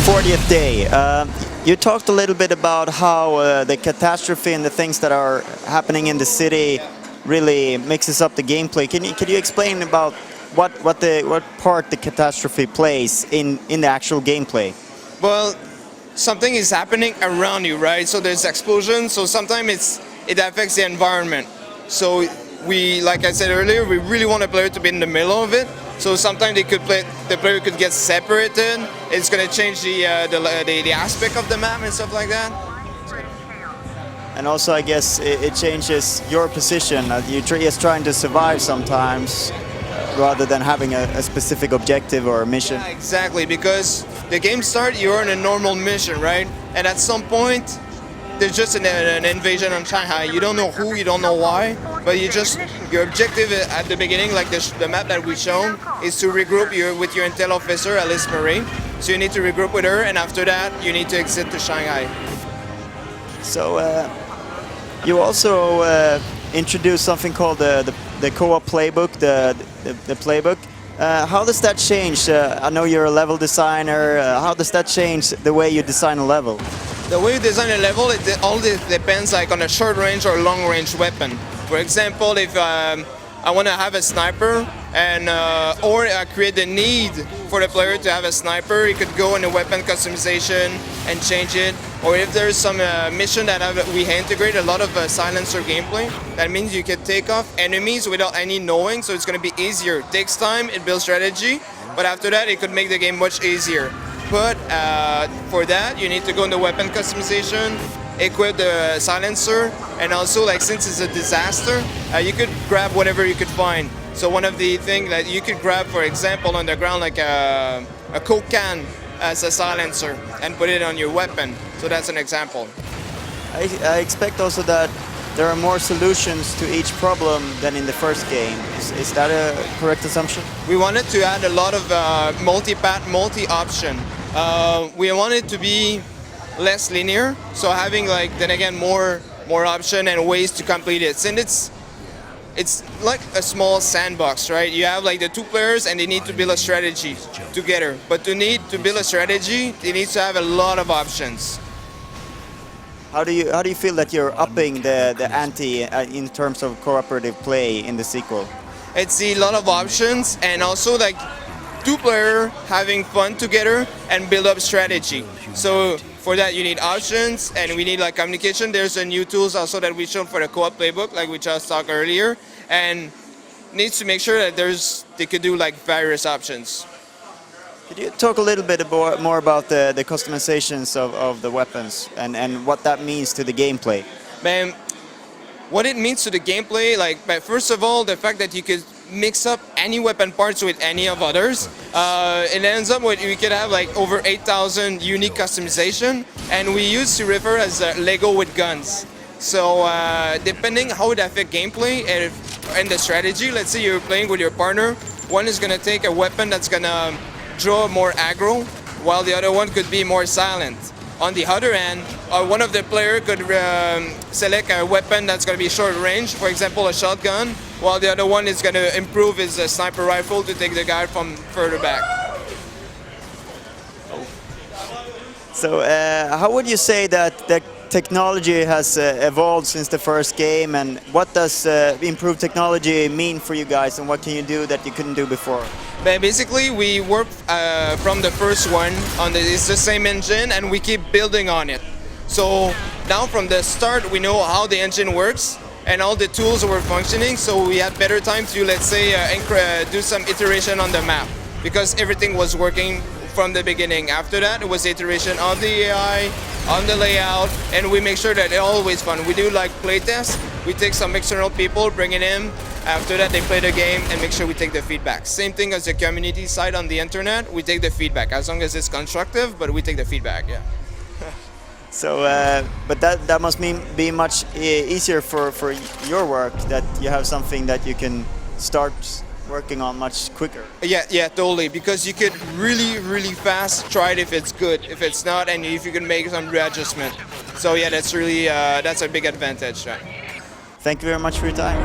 40th day. You talked a little bit about how the catastrophe and the things that are happening in the city really mixes up the gameplay. Can you explain about what part the catastrophe plays in the actual gameplay? Well, something is happening around you, right? So there's explosions. So sometimes it affects the environment. So we, like I said earlier, we really want a player to be in the middle of it. So sometimes the player could get separated. It's going to change the aspect of the map and stuff like that. And also, I guess it changes your position. You're just trying to survive sometimes, rather than having a specific objective or a mission. Yeah, exactly, because the game starts, you're on a normal mission, right? And at some point, there's just an invasion on Shanghai. You don't know who, you don't know why, but your objective at the beginning, like the map that we've shown, is to regroup with your intel officer, Alice Marie. So you need to regroup with her, and after that, you need to exit to Shanghai. So you also introduced something called the co-op playbook, the playbook. How does that change? I know you're a level designer. How does that change the way you design a level? The way you design a level, it all depends like on a short range or long range weapon. For example, if I want to have a sniper and or I create the need for the player to have a sniper, he could go in the weapon customization and change it. Or if there's some mission that we integrate a lot of silencer gameplay, that means you can take off enemies without any knowing, so it's going to be easier. It takes time, it builds strategy, but after that it could make the game much easier. But for that, you need to go into weapon customization, equip the silencer, and also, like, since it's a disaster, you could grab whatever you could find. So one of the things that you could grab, for example, on the ground, like a Coke can as a silencer, and put it on your weapon. So that's an example. I expect also that there are more solutions to each problem than in the first game. Is that a correct assumption? We wanted to add a lot of multi-path, multi-option. We wanted to be less linear, so having, like, then again, more option and ways to complete it. Since it's like a small sandbox, right? You have like the two players and they need to build a strategy together. But to build a strategy, they need to have a lot of options. How do you feel that you're upping the ante in terms of cooperative play in the sequel? It's a lot of options, and also like two players having fun together and build up strategy. So for that you need options, and we need like communication. There's a new tools also that we showed for the co-op playbook, like we just talked earlier, and needs to make sure that they could do like various options. Could you talk a little bit more about the customizations of the weapons and what that means to the gameplay? Man, what it means to the gameplay, like, but first of all, the fact that you could mix up any weapon parts with any of others. It ends up with we could have like over 8,000 unique customization, and we used to refer as Lego with guns. So depending how it affects gameplay and the strategy, let's say you're playing with your partner, one is gonna take a weapon that's gonna draw more aggro, while the other one could be more silent. On the other hand, one of the players could select a weapon that's going to be short range, for example a shotgun, while the other one is going to improve his sniper rifle to take the guy from further back. So how would you say that the technology has evolved since the first game, and what does improved technology mean for you guys, and what can you do that you couldn't do before? But basically, we work from the first one it's the same engine, and we keep building on it. So now from the start, we know how the engine works and all the tools were functioning. So we had better time to, let's say, do some iteration on the map, because everything was working from the beginning. After that, it was iteration on the AI, on the layout, and we make sure that it's always fun. We do like playtests. We take some external people, bring it in. After that, they play the game and make sure we take the feedback. Same thing as the community side on the internet. We take the feedback as long as it's constructive, but we take the feedback. Yeah. So, but that must be much easier for your work, that you have something that you can start working on much quicker. Yeah, totally. Because you could really fast try it if it's good. If it's not, and if you can make some readjustment. So yeah, that's really that's a big advantage. Right? Thank you very much for your time.